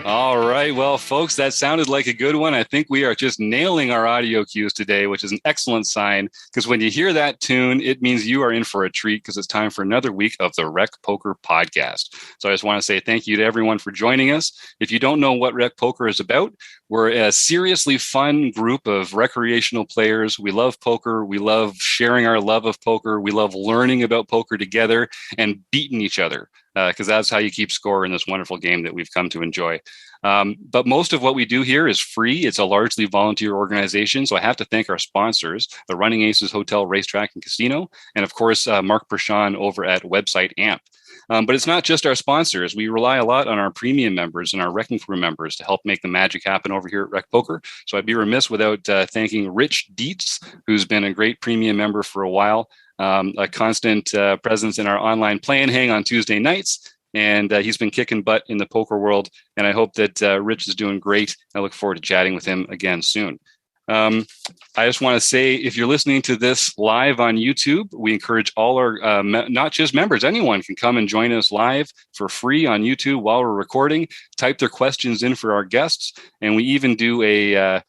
All right. Well, folks, that sounded like a good one. I think we are just nailing our audio cues today, which is an excellent sign, because when you hear that tune, it means you are in for a treat, because it's time for another week of the Rec Poker Podcast. So I just want to say thank you to everyone for joining us. If you don't know what Rec Poker is about, we're a seriously fun group of recreational players. We love poker. We love sharing our love of poker. We love learning about poker together and beating each other, because that's how you keep score in this wonderful game that we've come to enjoy. But most of what we do here is free. It's a largely volunteer organization. So I have to thank our sponsors, the Running Aces Hotel, Racetrack, and Casino, and of course, Mark Prashant over at Website AMP. But it's not just our sponsors. We rely a lot on our premium members and our Wrecking Crew members to help make the magic happen over here at Rec Poker. So I'd be remiss without thanking Rich Dietz, who's been a great premium member for a while, a constant presence in our online play and hang on Tuesday nights. And he's been kicking butt in the poker world. And I hope that Rich is doing great. I look forward to chatting with him again soon. I just want to say, if you're listening to this live on YouTube, we encourage all our, not just members, anyone can come and join us live for free on YouTube while we're recording, type their questions in for our guests. And we even do a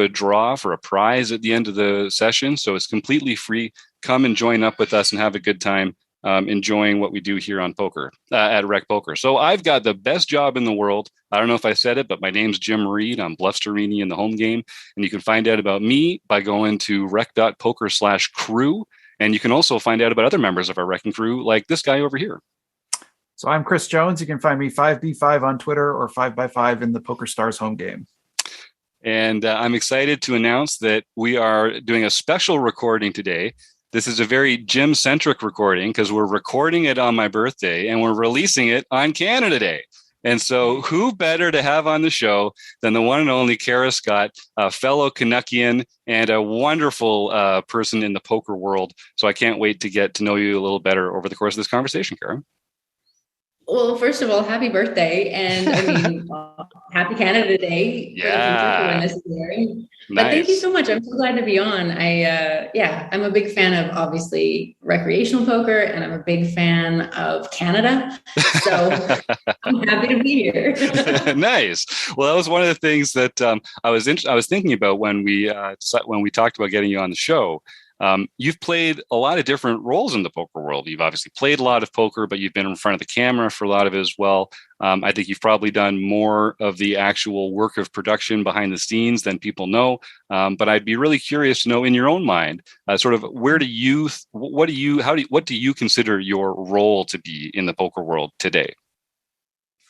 draw for a prize at the end of the session. So it's completely free. Come and join up with us and have a good time. Enjoying what we do here on poker at Rec Poker. So I've got the best job in the world. I don't know if I said it, but my name's Jim Reed. I'm Bluffsterini in the home game. And you can find out about me by going to rec.poker/crew. And you can also find out about other members of our Wrecking Crew, like this guy over here. So I'm Chris Jones. You can find me 5B5 on Twitter or 5x5 in the Poker Stars home game. And I'm excited to announce that we are doing a special recording today. This is a very Jim-centric recording because we're recording it on my birthday and we're releasing it on Canada Day. And so who better to have on the show than the one and only Kara Scott, a fellow Canuckian and a wonderful person in the poker world. So I can't wait to get to know you a little better over the course of this conversation, Kara. Well, first of all, happy birthday. And I mean, happy Canada Day. Yeah. But thank you so much. I'm so glad to be on. I'm a big fan of obviously recreational poker, and I'm a big fan of Canada. So I'm happy to be here. Nice. Well, that was one of the things that I was thinking about when we talked about getting you on the show. You've played a lot of different roles in the poker world. You've obviously played a lot of poker, but you've been in front of the camera for a lot of it as well. I think you've probably done more of the actual work of production behind the scenes than people know. But I'd be really curious to know, in your own mind, sort of what do you consider your role to be in the poker world today?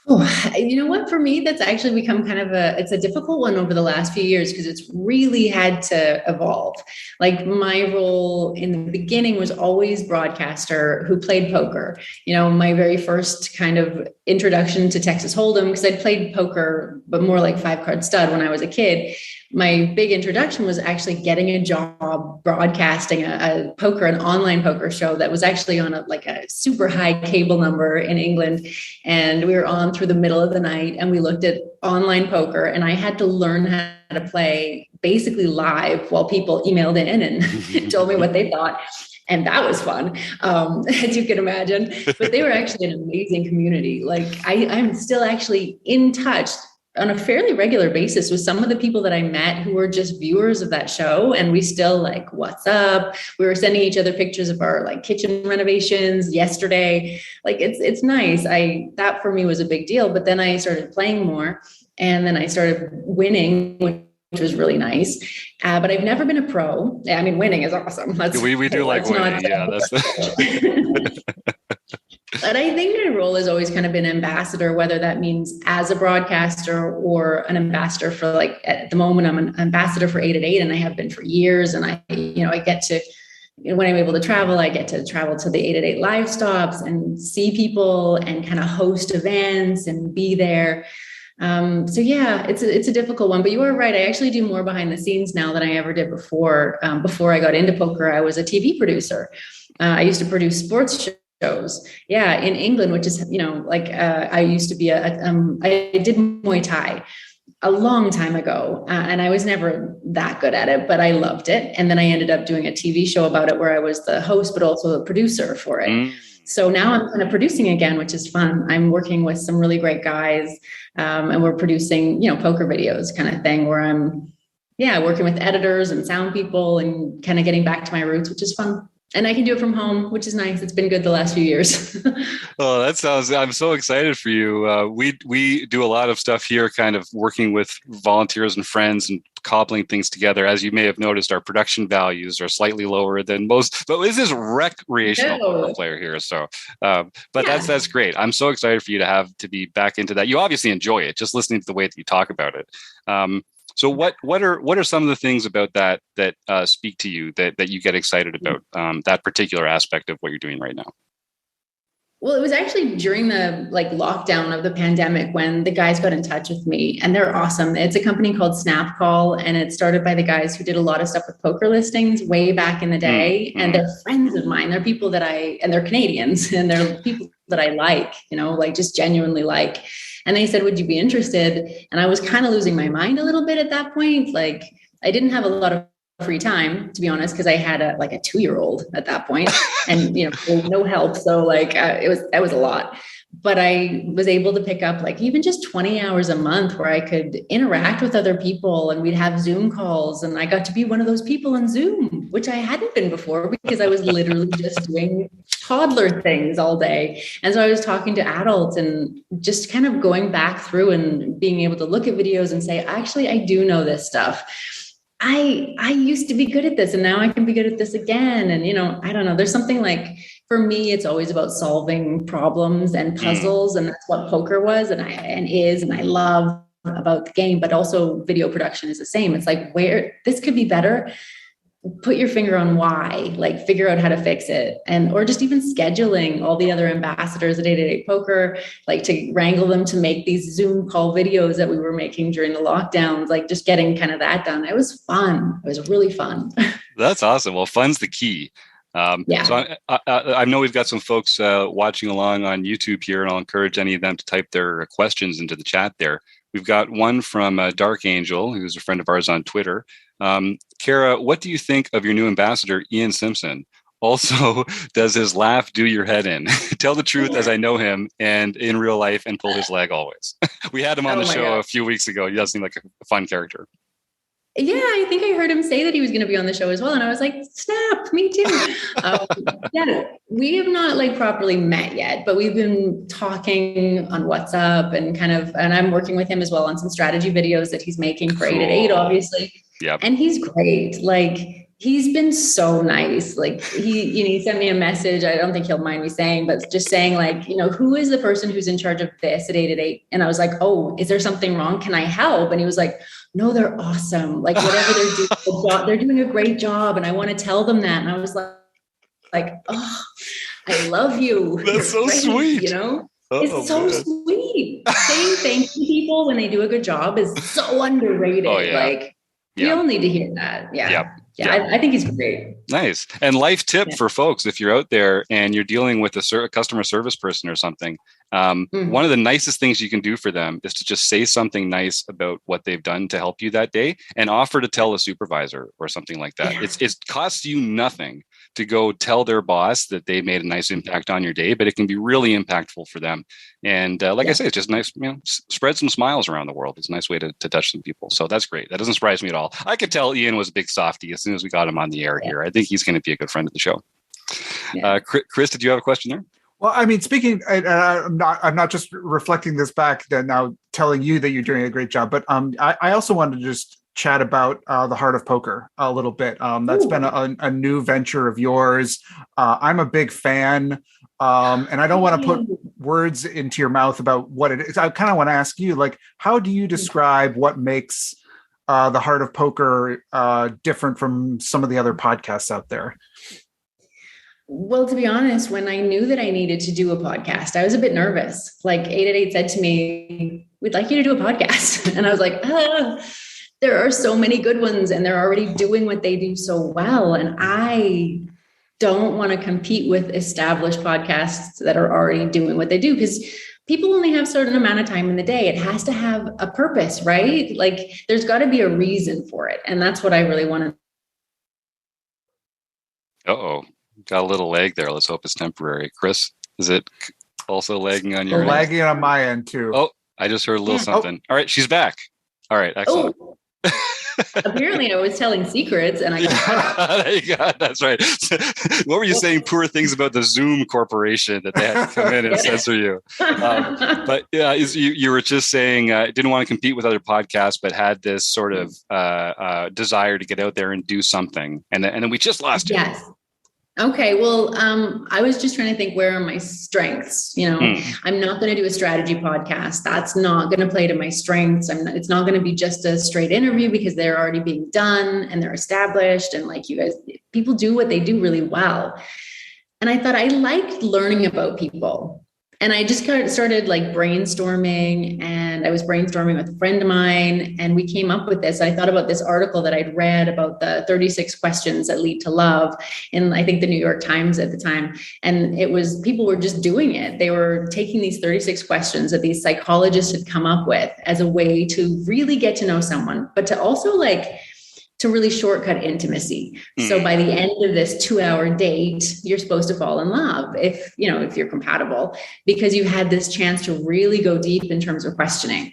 Oh, you know what? For me, that's actually become kind of it's a difficult one over the last few years because it's really had to evolve. Like my role in the beginning was always broadcaster who played poker. You know, my very first kind of introduction to Texas Hold'em, because I'd played poker, but more like 5-card stud when I was a kid. My big introduction was actually getting a job broadcasting an online poker show that was actually on a super high cable number in England. And we were on through the middle of the night and we looked at online poker, and I had to learn how to play basically live while people emailed in and told me what they thought. And that was fun, as you can imagine. But they were actually an amazing community. Like I'm still actually in touch on a fairly regular basis with some of the people that I met who were just viewers of that show. And we still like, what's up? We were sending each other pictures of our like kitchen renovations yesterday. Like it's nice. That for me was a big deal. But then I started playing more, and then I started winning, which was really nice. But I've never been a pro. I mean, winning is awesome. We do like winning. Yeah, that's But I think my role has always kind of been ambassador, whether that means as a broadcaster or an ambassador for, like, at the moment, I'm an ambassador for 888, and I have been for years. And I get to, when I'm able to travel, I get to travel to the 888 live stops and see people and kind of host events and be there. So yeah, it's a difficult one, but you are right. I actually do more behind the scenes now than I ever did before. Before I got into poker, I was a TV producer. I used to produce sports shows. Yeah. In England, which is, I used to be I did Muay Thai. a long time ago. And I was never that good at it, but I loved it. And then I ended up doing a TV show about it where I was the host, but also the producer for it. So now I'm kind of producing again, which is fun. I'm working with some really great guys, and we're producing, poker videos kind of thing where I'm, working with editors and sound people and kind of getting back to my roots, which is fun. And I can do it from home, which is nice. It's been good the last few years. Oh, I'm so excited for you. We do a lot of stuff here, kind of working with volunteers and friends and cobbling things together. As you may have noticed, our production values are slightly lower than most, but this is recreational poker player here. So, that's great. I'm so excited for you to be back into that. You obviously enjoy it, just listening to the way that you talk about it. So what are some of the things about that speak to you that you get excited about, that particular aspect of what you're doing right now? Well, it was actually during the lockdown of the pandemic when the guys got in touch with me, and they're awesome. It's a company called Snapcall, and it's started by the guys who did a lot of stuff with poker listings way back in the day. And they're friends of mine. They're people that and they're Canadians, and they're people that I like, just genuinely like. And they said, would you be interested? And I was kind of losing my mind a little bit at that point. I didn't have a lot of free time, to be honest, because I had a 2-year-old at that point and, no help. So that was a lot, but I was able to pick up even just 20 hours a month where I could interact with other people, and we'd have Zoom calls, and I got to be one of those people in Zoom, which I hadn't been before because I was literally just doing toddler things all day. And so I was talking to adults and just kind of going back through and being able to look at videos and say, actually, I do know this stuff. I used to be good at this, and now I can be good at this again. And, I don't know, there's something for me, it's always about solving problems and puzzles. And that's what poker was and I love about the game, but also video production is the same. It's where this could be better. Put your finger on why, figure out how to fix it. Or just even scheduling all the other ambassadors at 888 Poker, to wrangle them to make these Zoom call videos that we were making during the lockdowns, just getting kind of that done. It was fun. It was really fun. That's awesome. Well, fun's the key. So I know we've got some folks watching along on YouTube here, and I'll encourage any of them to type their questions into the chat there. We've got one from Dark Angel, who's a friend of ours on Twitter. Kara, what do you think of your new ambassador, Ian Simpson? Also, does his laugh do your head in? Tell the truth as I know him and in real life, and pull his leg always. We had him on the show a few weeks ago. He does seem like a fun character. Yeah, I think I heard him say that he was going to be on the show as well. And I was like, snap, me too. We have not properly met yet, but we've been talking on WhatsApp and I'm working with him as well on some strategy videos that he's making for 888, obviously. Yeah. And he's great. He's been so nice. He sent me a message. I don't think he'll mind me saying, but just saying who is the person who's in charge of this at 888? And I was like, oh, is there something wrong? Can I help? And he was like, no, they're awesome. Whatever they're doing a great job. And I want to tell them that. And I was like, oh, I love you. That's so sweet. It's so sweet. Saying thank you to people when they do a good job is so underrated. Oh, yeah. We all need to hear that. Yeah. I think he's great. Nice. And life tip for folks, if you're out there and you're dealing with a customer service person or something, one of the nicest things you can do for them is to just say something nice about what they've done to help you that day and offer to tell a supervisor or something like that. Yeah. It costs you nothing to go tell their boss that they made a nice impact on your day, but it can be really impactful for them. And I say, it's just nice, spread some smiles around the world. It's a nice way to touch some people. So that's great. That doesn't surprise me at all. I could tell Ian was a big softie as soon as we got him on the air here. I think he's going to be a good friend of the show. Yeah. Chris, did you have a question there? Well, speaking, I'm not just reflecting this back then now telling you that you're doing a great job, but I also wanted to just chat about the Heart of Poker a little bit. That's been a new venture of yours. I'm a big fan, and I don't want to put words into your mouth about what it is. I kind of want to ask you, how do you describe what makes the Heart of Poker different from some of the other podcasts out there? Well, to be honest, when I knew that I needed to do a podcast, I was a bit nervous. 888 said to me, we'd like you to do a podcast. And I was like, there are so many good ones and they're already doing what they do so well. And I don't want to compete with established podcasts that are already doing what they do, because people only have a certain amount of time in the day. It has to have a purpose, right? Like there's got to be a reason for it. And that's what I really want to. Uh-oh, got a little lag there. Let's hope it's temporary. Chris, is it also lagging on your end? Lagging on my end too. Oh, I just heard a little something. All right, she's back. All right, excellent. Oh. Apparently I was telling secrets and I got cut off. There you go. That's right. What were you saying? Poor things about the Zoom Corporation that they had to come in and censor you. But yeah, you were just saying didn't want to compete with other podcasts, but had this sort of desire to get out there and do something. And then we just lost you. Yes. Okay. Well, I was just trying to think, where are my strengths? I'm not going to do a strategy podcast. That's not going to play to my strengths. It's not going to be just a straight interview because they're already being done and they're established. And like you guys, people do what they do really well. And I thought I liked learning about people. And I just kind of started like brainstorming, and I was brainstorming with a friend of mine, and we came up with this. I thought about this article that I'd read about the 36 questions that lead to love in, I think, the New York Times at the time. And it was, people were just doing it. They were taking these 36 questions that these psychologists had come up with as a way to really get to know someone, but to also to really shortcut intimacy. So by the end of this 2-hour date, you're supposed to fall in love if you're compatible, because you had this chance to really go deep in terms of questioning.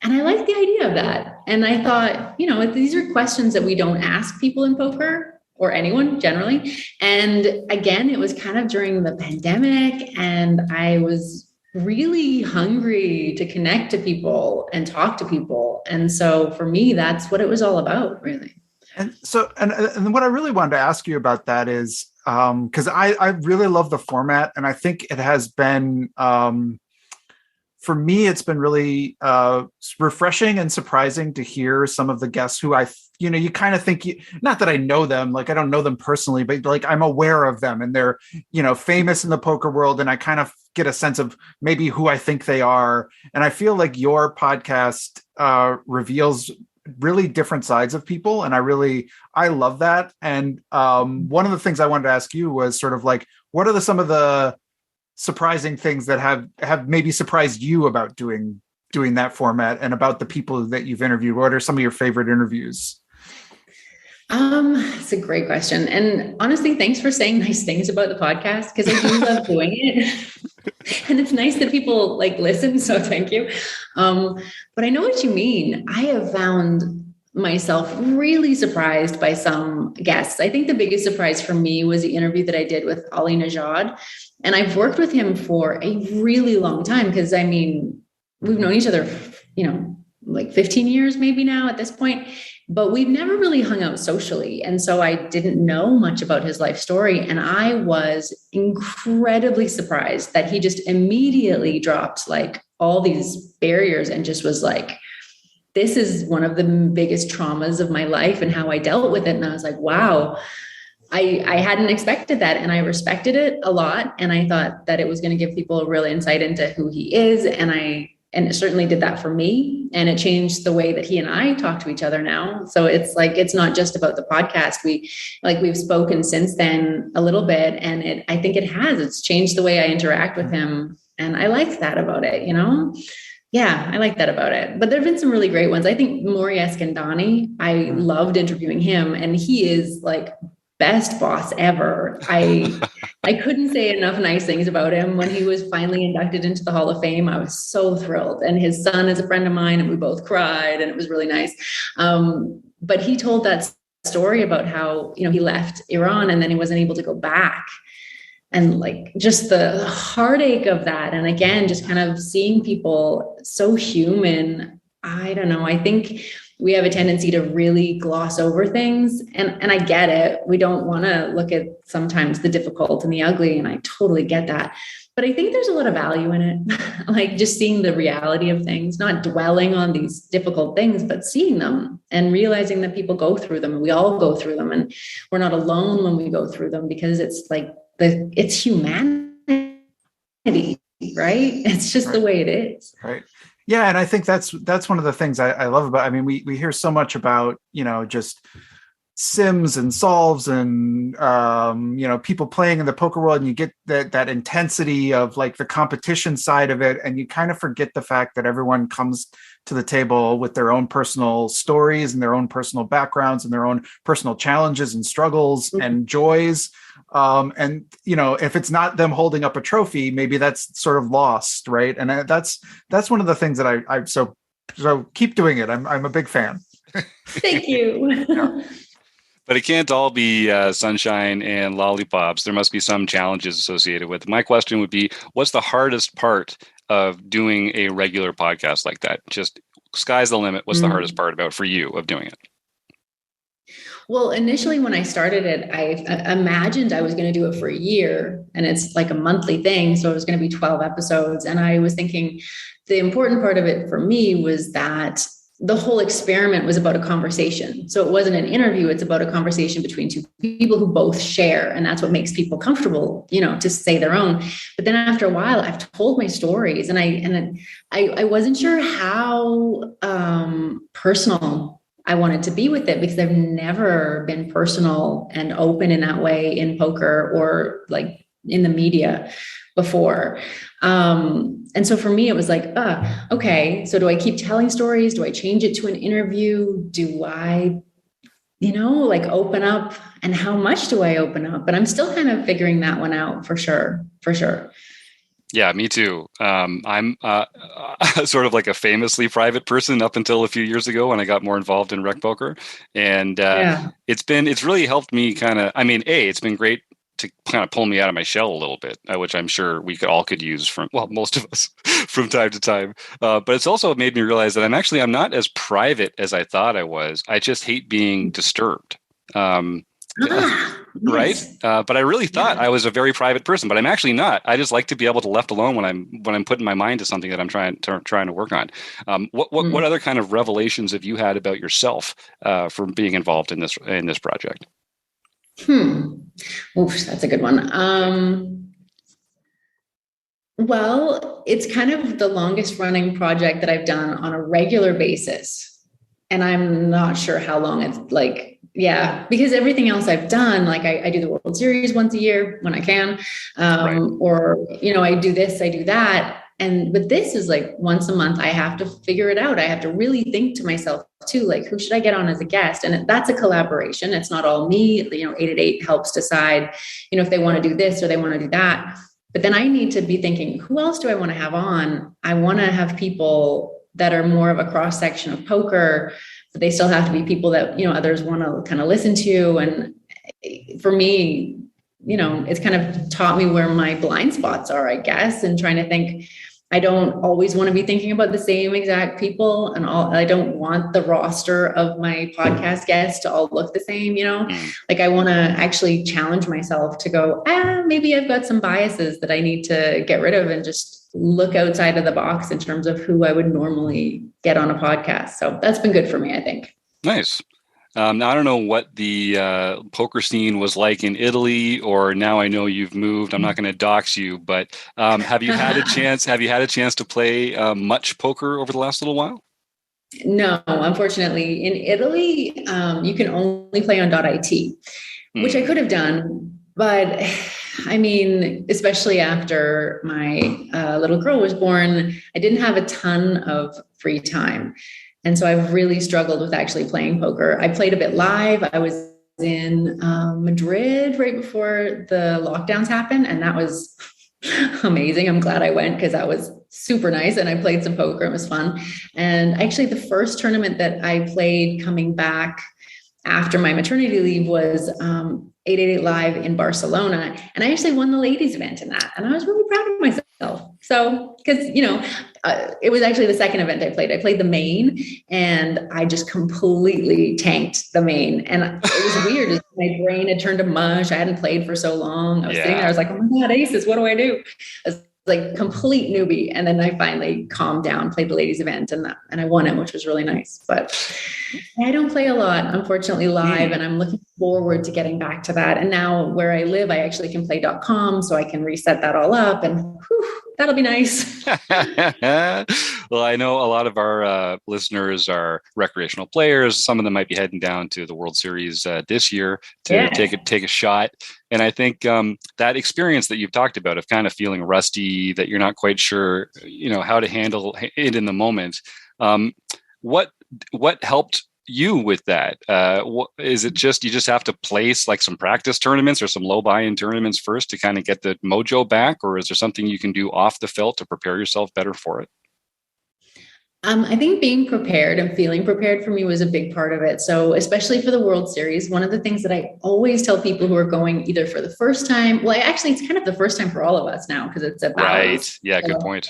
And I like the idea of that. And I thought, these are questions that we don't ask people in poker or anyone generally. And again, it was kind of during the pandemic, and I was really hungry to connect to people and talk to people. And so for me, that's what it was all about, really. And so, and what I really wanted to ask you about that is, because I really love the format, and I think it has been, for me, it's been really refreshing and surprising to hear some of the guests who you kind of think, not that I know them, like I don't know them personally, but like I'm aware of them and they're, famous in the poker world, and I kind of get a sense of maybe who I think they are. And I feel like your podcast reveals really different sides of people. And I love that. And one of the things I wanted to ask you was sort of like, what are some of the surprising things that have maybe surprised you about doing that format, and about the people that you've interviewed? What are some of your favorite interviews? It's a great question. And honestly, thanks for saying nice things about the podcast, because I do love doing it. And it's nice that people listen. So thank you. But I know what you mean. I have found myself really surprised by some guests. I think the biggest surprise for me was the interview that I did with Ali Najad. And I've worked with him for a really long time, because we've known each other, 15 years maybe now at this point, but we've never really hung out socially. And so I didn't know much about his life story. And I was incredibly surprised that he just immediately dropped all these barriers and just was like, this is one of the biggest traumas of my life and how I dealt with it. And I was like, wow, I hadn't expected that. And I respected it a lot. And I thought that it was going to give people a real insight into who he is. And it certainly did that for me. And it changed the way that he and I talk to each other now. So it's it's not just about the podcast. We've spoken since then a little bit, and I think it's changed the way I interact with him. And I like that about it, Yeah, I like that about it. But there've been some really great ones. I think Maury Eskandani, I loved interviewing him, and he is best boss ever. I couldn't say enough nice things about him. When he was finally inducted into the Hall of Fame, I was so thrilled. And his son is a friend of mine, and we both cried, and it was really nice. But he told that story about how, he left Iran and then he wasn't able to go back. And just the heartache of that. And again, just kind of seeing people so human. I don't know. I think we have a tendency to really gloss over things. And I get it. We don't want to look at sometimes the difficult and the ugly. And I totally get that. But I think there's a lot of value in it. Just seeing the reality of things, not dwelling on these difficult things, but seeing them and realizing that people go through them, and we all go through them, and we're not alone when we go through them, because it's it's humanity, right? It's just the way it is. Right. Yeah. And I think that's one of the things I love about, we hear so much about, just sims and solves and people playing in the poker world, and you get that intensity of like the competition side of it, and you kind of forget the fact that everyone comes to the table with their own personal stories and their own personal backgrounds and their own personal challenges and struggles and joys. And if it's not them holding up a trophy, maybe that's sort of lost, right? And that's one of the things that I so keep doing it. I'm a big fan. Thank you. Yeah. But it can't all be sunshine and lollipops. There must be some challenges associated with it. My question would be, what's the hardest part of doing a regular podcast like that? Just sky's the limit. What's the hardest part about for you of doing it? Well, initially when I started it, I imagined I was going to do it for a year, and it's like a monthly thing. So it was going to be 12 episodes. And I was thinking the important part of it for me was that the whole experiment was about a conversation. So it wasn't an interview. It's about a conversation between two people who both share. And that's what makes people comfortable, to say their own. But then after a while, I've told my stories, and I wasn't sure how personal I wanted to be with it, because I've never been personal and open in that way in poker or like in the media before. And so for me, it was like, okay, so do I keep telling stories? Do I change it to an interview? Do I, open up, and how much do I open up? But I'm still kind of figuring that one out for sure. Yeah, me too. I'm sort of like a famously private person up until a few years ago when I got more involved in rec poker. And it's really helped me it's been great to kind of pull me out of my shell a little bit, which I'm sure we could use most of us from time to time. But it's also made me realize that I'm not as private as I thought I was. I just hate being disturbed. Right? But I really thought I was a very private person, but I'm actually not. I just like to be able to left alone when I'm putting my mind to something that I'm trying to work on. What other kind of revelations have you had about yourself from being involved in this project? Oof, that's a good one. Well, it's kind of the longest running project that I've done on a regular basis. And I'm not sure how long it's like, because everything else I've done, like I do the World Series once a year when I can, or, I do this, I do that. But this is like once a month, I have to figure it out. I have to really think to myself too, like, who should I get on as a guest? And that's a collaboration. It's not all me. 888 helps decide, if they want to do this or they want to do that. But then I need to be thinking, who else do I want to have on? I want to have people that are more of a cross section of poker, but they still have to be people that, others want to kind of listen to. And for me, it's kind of taught me where my blind spots are, I guess, and trying to think, I don't always want to be thinking about the same exact people, and I don't want the roster of my podcast guests to all look the same, like I want to actually challenge myself to go, maybe I've got some biases that I need to get rid of and just look outside of the box in terms of who I would normally get on a podcast. So that's been good for me, I think. Nice. Now, I don't know what the poker scene was like in Italy, or now I know you've moved. I'm not going to dox you, but have you had a chance? Have you had a chance to play much poker over the last little while? No, unfortunately. In Italy, you can only play on .it, which I could have done. But I mean, especially after my little girl was born, I didn't have a ton of free time. And so I've really struggled with actually playing poker. I played a bit live. I was in Madrid right before the lockdowns happened, and that was amazing. I'm glad I went because that was super nice. And I played some poker. It was fun. And actually the first tournament that I played coming back after my maternity leave was 888 Live in Barcelona. And I actually won the ladies event in that. And I was really proud of myself. So, because, it was actually the second event I played. I played the main, and I just completely tanked the main. And it was weird. My brain had turned to mush. I hadn't played for so long. I was sitting there. I was like, oh my God, aces, what do I do? I was like complete newbie. And then I finally calmed down, played the ladies event, and I won it, which was really nice. But I don't play a lot, unfortunately, live. And I'm looking forward to getting back to that. And now where I live, I actually can play .com, so I can reset that all up, and that'll be nice. Well, I know a lot of our listeners are recreational players. Some of them might be heading down to the World Series this year to take a shot. And I think that experience that you've talked about of kind of feeling rusty, that you're not quite sure, how to handle it in the moment. What helped you with that? Is it just you just have to place like some practice tournaments or some low buy-in tournaments first to kind of get the mojo back, or is there something you can do off the felt to prepare yourself better for it? I think being prepared and feeling prepared for me was a big part of it. So especially for the World Series, one of the things that I always tell people who are going either for the first time, well, actually it's kind of the first time for all of us now because it's about right. Yeah, good point.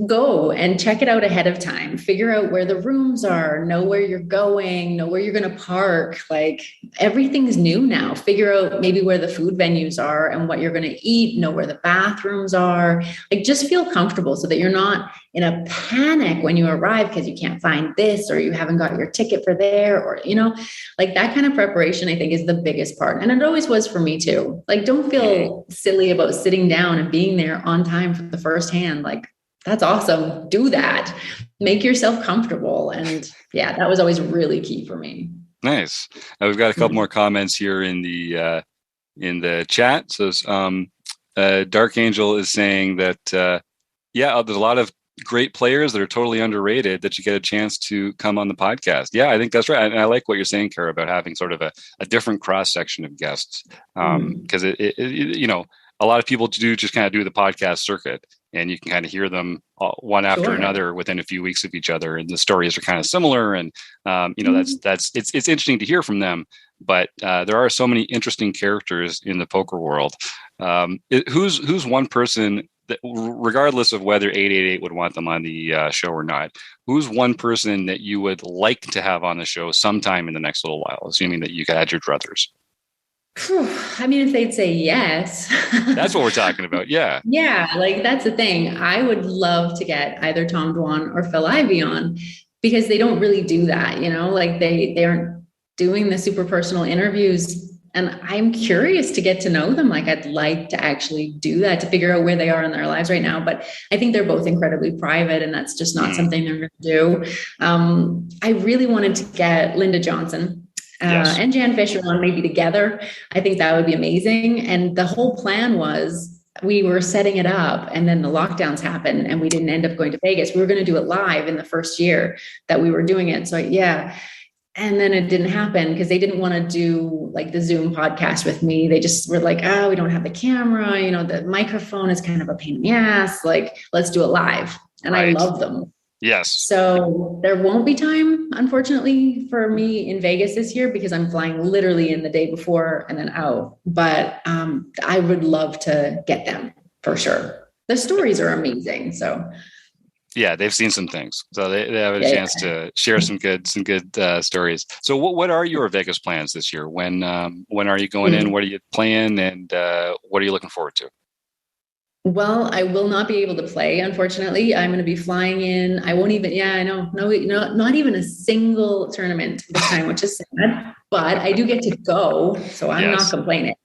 Go and check it out ahead of time, figure out where the rooms are, know where you're going, know where you're going to park. Like everything's new now. Figure out maybe where the food venues are and what you're going to eat, know where the bathrooms are. Like just feel comfortable so that you're not in a panic when you arrive because you can't find this or you haven't got your ticket for there or, like that kind of preparation, I think is the biggest part. And it always was for me too. Like, don't feel silly about sitting down and being there on time for the first hand. Like, that's awesome. Do that. Make yourself comfortable. And yeah, that was always really key for me. Nice. We've got a couple more comments here in the chat. So Dark Angel is saying that, there's a lot of great players that are totally underrated that you get a chance to come on the podcast. Yeah, I think that's right. And I like what you're saying, Kara, about having sort of a different cross section of guests. Because a lot of people do just kind of do the podcast circuit, and you can kind of hear them one after another within a few weeks of each other, and the stories are kind of similar. And it's interesting to hear from them. But there are so many interesting characters in the poker world. Who's one person that, regardless of whether 888 would want them on the show or not, who's one person that you would like to have on the show sometime in the next little while, assuming that you had your druthers? I mean, if they'd say yes. That's what we're talking about. Yeah. Yeah. Like that's the thing. I would love to get either Tom Dwan or Phil Ivey on because they don't really do that, like they aren't doing the super personal interviews. And I'm curious to get to know them. Like I'd like to actually do that to figure out where they are in their lives right now. But I think they're both incredibly private and that's just not something they're going to do. I really wanted to get Linda Johnson and Jan Fisher on maybe together. I think that would be amazing. And the whole plan was we were setting it up and then the lockdowns happened and we didn't end up going to Vegas. We were going to do it live in the first year that we were doing it. So yeah. And then it didn't happen because they didn't want to do like the Zoom podcast with me. They just were like, we don't have the camera. The microphone is kind of a pain in the ass. Like, let's do it live. And I love them. Yes. So there won't be time, unfortunately, for me in Vegas this year because I'm flying literally in the day before and then out. But I would love to get them for sure. The stories are amazing. So. Yeah, they've seen some things, so they have a chance to share some good stories. So, what are your Vegas plans this year? When are you going in? What are you playing, and what are you looking forward to? Well, I will not be able to play, unfortunately. I'm going to be flying in. I won't even. Yeah, I know. No, not even a single tournament this time, which is sad. But I do get to go, so I'm not complaining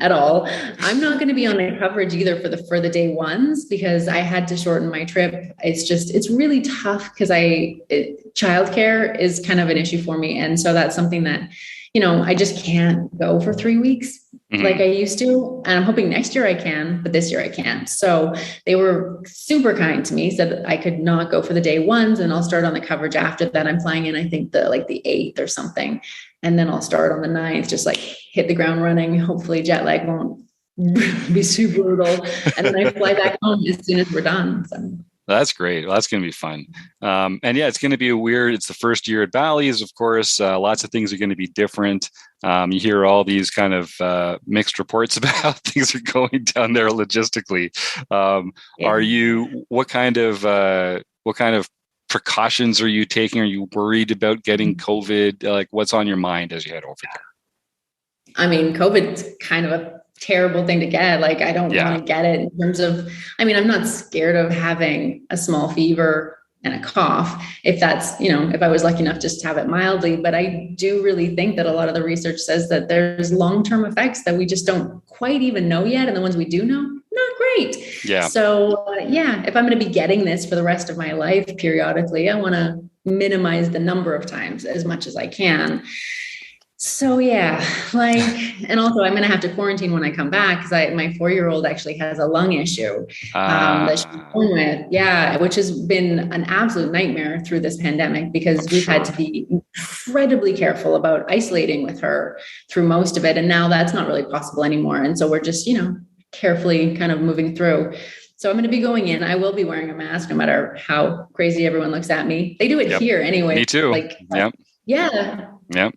at all. I'm not going to be on the coverage either for the day ones because I had to shorten my trip. It's really tough because childcare is kind of an issue for me, and so that's something that I just can't go for 3 weeks like I used to. And I'm hoping next year I can, but this year I can't. So they were super kind to me, said that I could not go for the day ones and I'll start on the coverage after that. I'm flying in, I think the 8th or something. And then I'll start on the 9th, just like hit the ground running. Hopefully jet lag won't be super brutal. And then I fly back home as soon as we're done. So. That's great. Well, that's going to be fun. And yeah, it's going to be it's the first year at Bally's, of course. Lots of things are going to be different. You hear all these kind of mixed reports about how things are going down there logistically. What kind of precautions are you taking? Are you worried about getting COVID? Like what's on your mind as you head over there? I mean, COVID's kind of a terrible thing to get. Like, I don't want to get it in terms of, I'm not scared of having a small fever and a cough if that's, if I was lucky enough just to have it mildly, but I do really think that a lot of the research says that there's long-term effects that we just don't quite even know yet. And the ones we do know, not great. Yeah. So if I'm going to be getting this for the rest of my life periodically, I want to minimize the number of times as much as I can. So and also I'm going to have to quarantine when I come back because my 4-year-old actually has a lung issue that she's born with. Yeah, which has been an absolute nightmare through this pandemic because we've had to be incredibly careful about isolating with her through most of it. And now that's not really possible anymore. And so we're just, carefully kind of moving through. So I'm going to be going in. I will be wearing a mask no matter how crazy everyone looks at me. They do it here anyway. Me too. Yeah. Yep.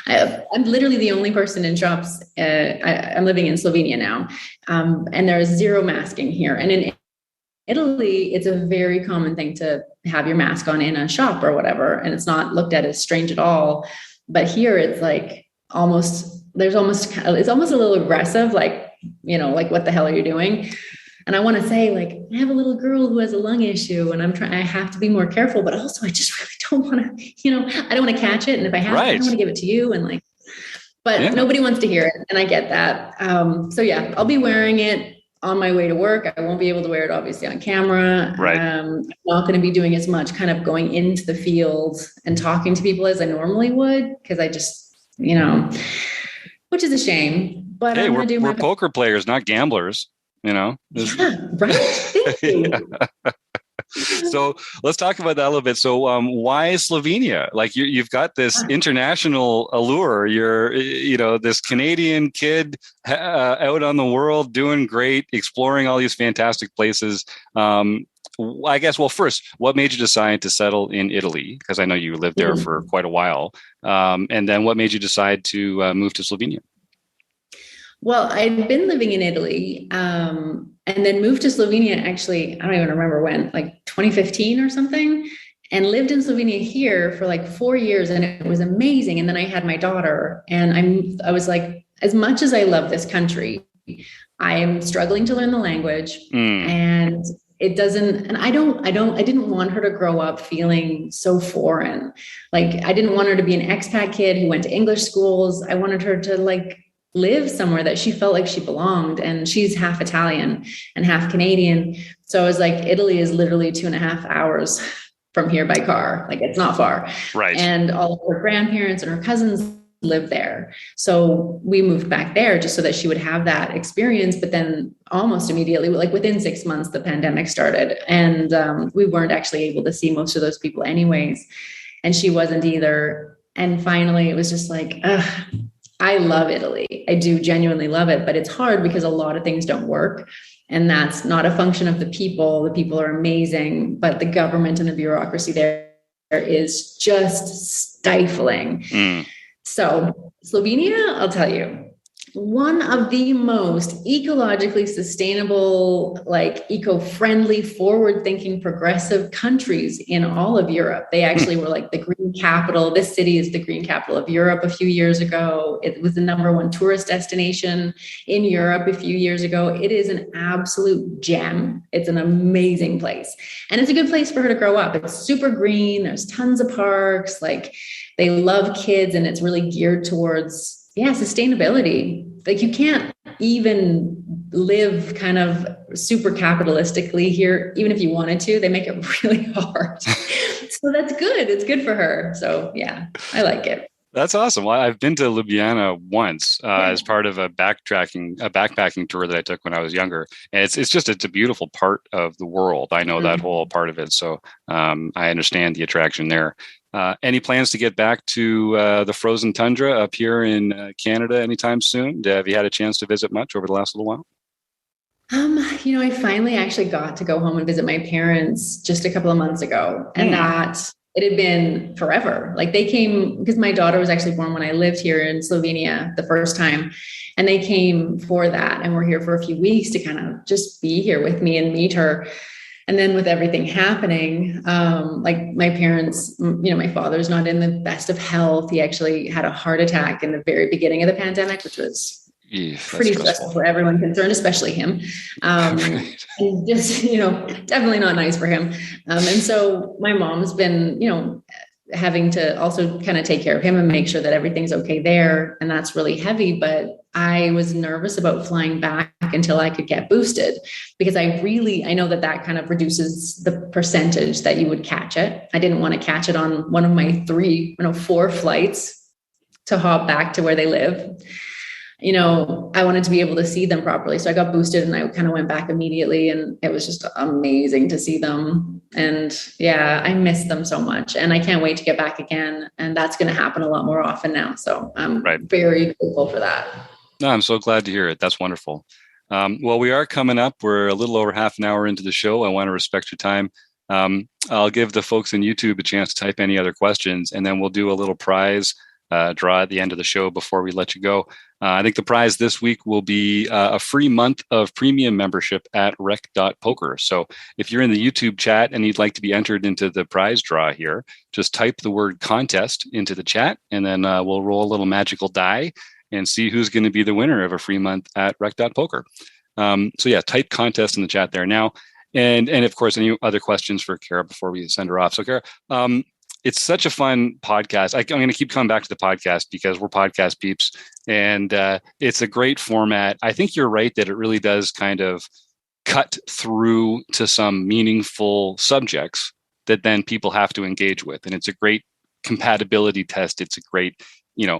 I'm literally the only person in shops. I'm living in Slovenia now, and there is zero masking here. And in Italy, it's a very common thing to have your mask on in a shop or whatever, and it's not looked at as strange at all. But here, it's like it's almost a little aggressive, like what the hell are you doing? And I want to say, I have a little girl who has a lung issue and I have to be more careful, but also I just really don't want to, I don't want to catch it. And if I have, I don't want to give it to you. And but nobody wants to hear it. And I get that. I'll be wearing it on my way to work. I won't be able to wear it obviously on camera. Right. I'm not going to be doing as much kind of going into the field and talking to people as I normally would. Cause I just, which is a shame, but hey, we're poker players, not gamblers. Yeah, right. Thank you. So let's talk about that a little bit. So why Slovenia? You've got this international allure. You're, this Canadian kid out on the world doing great, exploring all these fantastic places. I guess, first, what made you decide to settle in Italy? Because I know you lived there for quite a while. And then what made you decide to move to Slovenia? Well, I'd been living in Italy and then moved to Slovenia, actually, I don't even remember when, 2015 or something, and lived in Slovenia here for 4 years. And it was amazing. And then I had my daughter and I was like, as much as I love this country, I am struggling to learn the language and it doesn't, and I didn't want her to grow up feeling so foreign. I didn't want her to be an expat kid who went to English schools. I wanted her to live somewhere that she felt like she belonged. And she's half Italian and half Canadian. So I was like, Italy is literally 2.5 hours from here by car. It's not far. Right. And all of her grandparents and her cousins live there. So we moved back there just so that she would have that experience. But then almost immediately, within 6 months, the pandemic started. And we weren't actually able to see most of those people anyways. And she wasn't either. And finally, it was just I love Italy. I do genuinely love it, but it's hard because a lot of things don't work. And that's not a function of the people. The people are amazing, but the government and the bureaucracy there is just stifling. So Slovenia, I'll tell you, one of the most ecologically sustainable, eco-friendly, forward-thinking, progressive countries in all of Europe. They actually were the green capital. This city is the green capital of Europe a few years ago. It was the #1 tourist destination in Europe a few years ago. It is an absolute gem. It's an amazing place. And it's a good place for her to grow up. It's super green. There's tons of parks. They love kids, and it's really geared towards sustainability. You can't even live kind of super capitalistically here, even if you wanted to. They make it really hard. So that's good. It's good for her. So I like it. That's awesome. Well, I've been to Ljubljana once as part of a backpacking tour that I took when I was younger. And it's a beautiful part of the world. I know that whole part of it. So I understand the attraction there. Any plans to get back to the frozen tundra up here in Canada anytime soon? Have you had a chance to visit much over the last little while? I finally actually got to go home and visit my parents just a couple of months ago. And that it had been forever. They came because my daughter was actually born when I lived here in Slovenia the first time. And they came for that and were here for a few weeks to kind of just be here with me and meet her. And then with everything happening, my parents, my father's not in the best of health. He actually had a heart attack in the very beginning of the pandemic, which was pretty stressful for everyone concerned, especially him. And just, definitely not nice for him. And so my mom's been, having to also kind of take care of him and make sure that everything's okay there. And that's really heavy. But I was nervous about flying back back until I could get boosted, because I know that kind of reduces the percentage that you would catch it. I didn't want to catch it on one of my 4 flights to hop back to where they live. I wanted to be able to see them properly. So I got boosted and I kind of went back immediately, and it was just amazing to see them. And yeah, I miss them so much, and I can't wait to get back again. And that's going to happen a lot more often now. So I'm very grateful for that. No, I'm so glad to hear it. That's wonderful. Well, we are coming up. We're a little over half an hour into the show. I want to respect your time. I'll give the folks in YouTube a chance to type any other questions, and then we'll do a little prize draw at the end of the show before we let you go. I think the prize this week will be a free month of premium membership at rec.poker. So if you're in the YouTube chat and you'd like to be entered into the prize draw here, just type the word contest into the chat, and then we'll roll a little magical die and see who's going to be the winner of a free month at rec.poker. So yeah, type contest in the chat there now. And of course, any other questions for Kara before we send her off? So Kara, it's such a fun podcast. I'm going to keep coming back to the podcast because we're podcast peeps, and it's a great format. I think you're right that it really does kind of cut through to some meaningful subjects that then people have to engage with. And it's a great compatibility test. It's a great,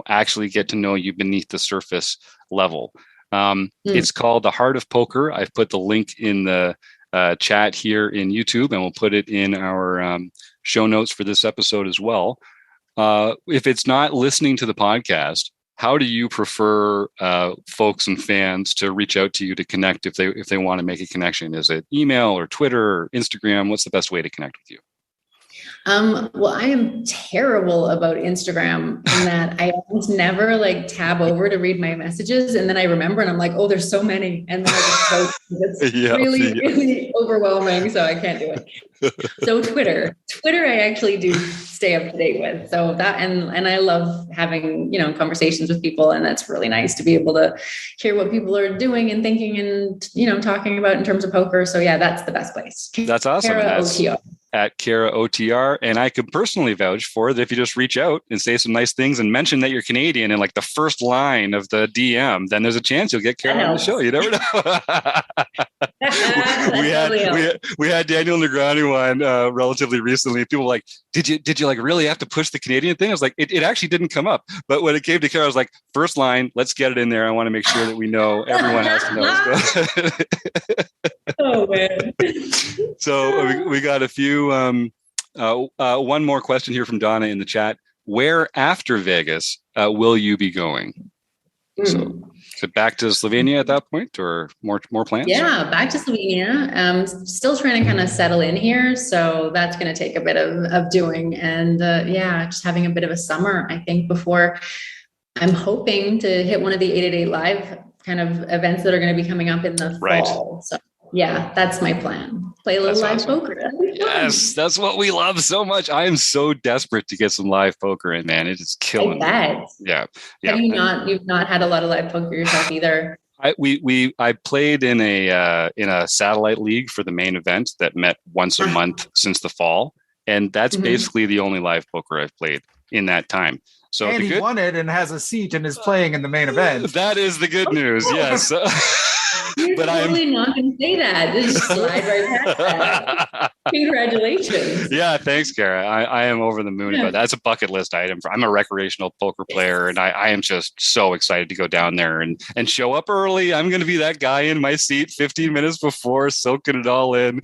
actually get to know you beneath the surface level. It's called The Heart of Poker. I've put the link in the chat here in YouTube, and we'll put it in our show notes for this episode as well. If it's not listening to the podcast, how do you prefer folks and fans to reach out to you to connect if they want to make a connection? Is it email or Twitter or Instagram? What's the best way to connect with you? Well, I am terrible about Instagram in that I almost never tab over to read my messages. And then I remember and I'm like, oh, there's so many. And then I just post. It's really overwhelming. So I can't do it. So Twitter, I actually do stay up to date with. So that, and I love having, conversations with people. And that's really nice to be able to hear what people are doing and thinking and, talking about in terms of poker. So yeah, that's the best place. That's awesome. At Kara OTR. And I could personally vouch for that if you just reach out and say some nice things and mention that you're Canadian in the first line of the DM, then there's a chance you'll get Kara on the show. You never know. we had Daniel Negreanu on relatively recently. People were like, did you really have to push the Canadian thing? I was like, it actually didn't come up. But when it came to Kara, I was like, first line, let's get it in there. I want to make sure that we know, everyone has to know. Oh man. So we got a few, one more question here from Donna in the chat. Where after Vegas will you be going? So is it back to Slovenia at that point, or more plans? Yeah, back to Slovenia. Still trying to kind of settle in here. So that's going to take a bit of doing. And just having a bit of a summer, I think, before I'm hoping to hit one of the 888 Live kind of events that are going to be coming up in the fall. So yeah, that's my plan. Play a little live poker. Yes, that's what we love so much. I am so desperate to get some live poker in, man. It is killing me. Yeah. Have you've not had a lot of live poker yourself either? I played in a satellite league for the main event that met once a month since the fall, and that's basically the only live poker I've played in that time. So and he won it and has a seat and is playing in the main event. That is the good news. Yes. You're but totally not going to say that. Just slide right past that. Congratulations. Yeah, thanks, Kara. I am over the moon about that. That's a bucket list item. I'm a recreational poker player, and I am just so excited to go down there and show up early. I'm going to be that guy in my seat 15 minutes before, soaking it all in,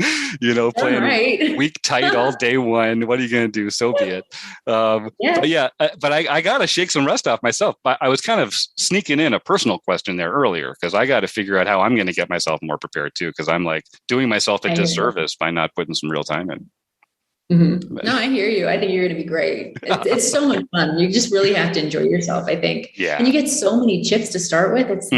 playing week tight all day one. What are you going to do? So be it. But I got to shake some rust off myself. I was kind of sneaking in a personal question there earlier because I got to figure out how I'm going to get myself more prepared too, because I'm doing myself a disservice by not putting some real time in. Mm-hmm. No, I hear you. I think you're going to be great. It's so much fun. You just really have to enjoy yourself, I think. Yeah. And you get so many chips to start with. It's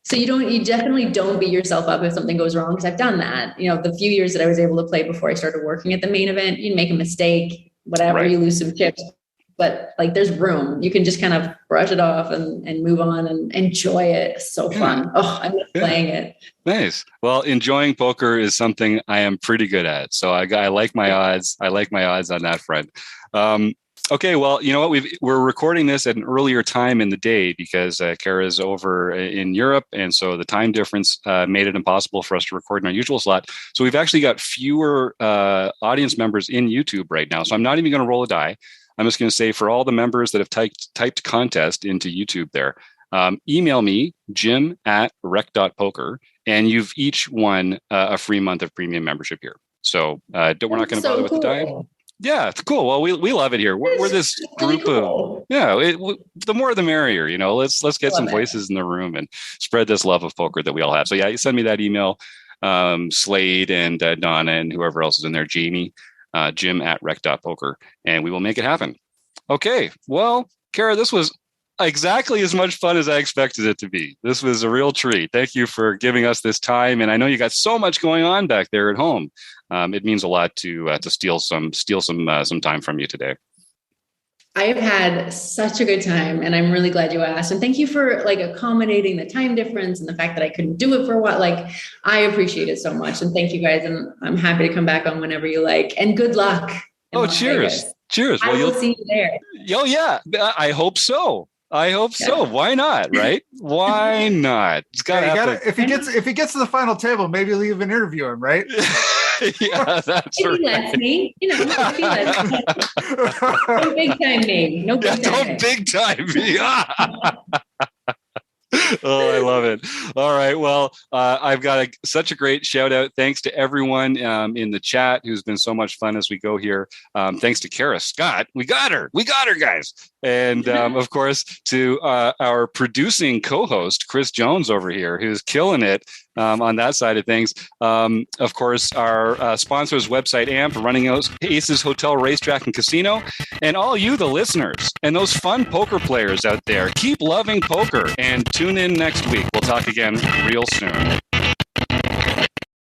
so you definitely don't beat yourself up if something goes wrong, because I've done that. The few years that I was able to play before I started working at the main event, you make a mistake, whatever, you lose some chips. But there's room. You can just kind of brush it off and move on and enjoy it. It's so fun. Oh, I'm playing it. Nice. Well, enjoying poker is something I am pretty good at. So I like my odds. I like my odds on that front. Okay, well, you know what? We're recording this at an earlier time in the day because Kara's over in Europe, and so the time difference made it impossible for us to record in our usual slot. So we've actually got fewer audience members in YouTube right now. So I'm not even going to roll a die. I'm just going to say for all the members that have typed contest into YouTube there, email me, jim@rec.poker, and you've each won a free month of premium membership here. So we're not going to bother with the die. Yeah, it's cool. Well, we love it here. We're this group of the more the merrier. You know, let's get some voices in the room and spread this love of poker that we all have. So yeah, you send me that email, Slade and Donna and whoever else is in there, Jamie, jim@rec.poker, and we will make it happen. Okay, well, Kara, this was exactly as much fun as I expected it to be. This was a real treat. Thank you for giving us this time, and I know you got so much going on back there at home. It means a lot to steal some time from you today. I've had such a good time, and I'm really glad you asked. And thank you for like accommodating the time difference and the fact that I couldn't do it for a while. Like, I appreciate it so much, and thank you guys. And I'm happy to come back on whenever you like. And good luck. Oh, cheers! Cheers. Well, you'll see you there. Oh yeah, I hope so. So. Why not? Right? Why not? It's got if he gets to the final table, maybe leave and interview him. Right? Yeah, that's if he lets me, if he lets me. No big time me. No big time. Don't big time me. Oh, I love it. All right. Well, I've got such a great shout out. Thanks to everyone in the chat who's been so much fun as we go here. Thanks to Kara Scott. We got her, guys. And of course, to our producing co-host, Chris Jones over here, who's killing it on that side of things. Of course, our sponsors, website AMP, running Aces Hotel, Racetrack, and Casino. And all you, the listeners, and those fun poker players out there, keep loving poker and tune in next week. We'll talk again real soon.